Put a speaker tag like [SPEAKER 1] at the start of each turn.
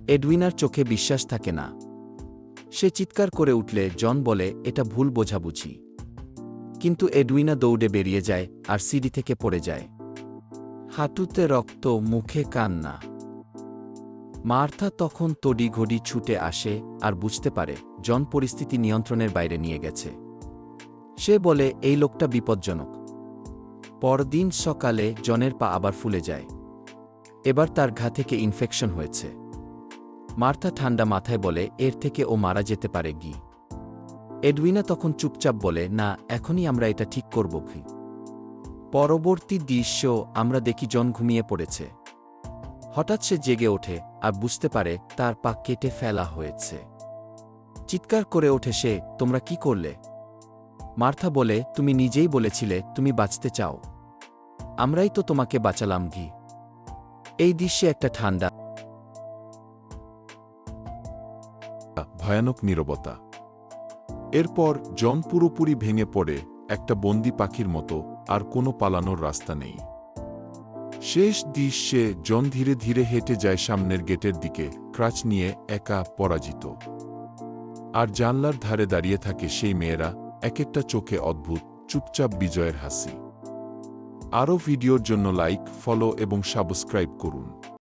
[SPEAKER 1] এডউইনার চোখে বিশ্বাস থাকে না। সে চিৎকার করে উঠলে জন বলে, এটা ভুল বোঝাবুঝি। কিন্তু এডউইনা দৌড়ে বেরিয়ে যায় আর সিঁড়ি থেকে পড়ে যায়। হাঁটুতে রক্ত, মুখে কান্না। মার্থা তখন তড়িঘড়ি ছুটে আসে আর বুঝতে পারে জন পরিস্থিতি নিয়ন্ত্রণের বাইরে নিয়ে গেছে। সে বলে, এই লোকটা বিপজ্জনক। পরদিন সকালে জনের পা আবার ফুলে যায়। এবার তার ঘা থেকে ইনফেকশন হয়েছে। মার্থা ঠান্ডা মাথায় বলে, এর থেকে ও মারা যেতে পারে গি। এডউইনা তখন চুপচাপ বলে, না, এখনই আমরা এটা ঠিক করব। পরবর্তী দৃশ্য আমরা দেখি জন ঘুমিয়ে পড়েছে। হঠাৎ সে জেগে ওঠে আর বুঝতে পারে তার পা কেটে ফেলা হয়েছে। চিৎকার করে ওঠে সে, তোমরা কি করলে? মার্থা বলে, তুমি নিজেই বলেছিলে তুমি বাঁচতে চাও। আমরাই তো তোমাকে বাঁচালাম গি। এই দৃশ্যে একটা ঠান্ডা
[SPEAKER 2] ভয়ানক নীরবতা। এরপর জন পুরোপুরি ভেঙে পড়ে, একটা বন্দি পাখির মতো, আর কোনো পালানোর রাস্তা নেই। শেষ দৃশ্যে জন ধীরে ধীরে হেঁটে যায় সামনের গেটের দিকে, ক্রাচ নিয়ে, একা, পরাজিত। আর জানলার ধারে দাঁড়িয়ে থাকে সেই মেয়েরা, এক একটা চোখে অদ্ভুত, চুপচাপ বিজয়ের হাসি। আরও ভিডিওর জন্য লাইক, ফলো এবং সাবস্ক্রাইব করুন।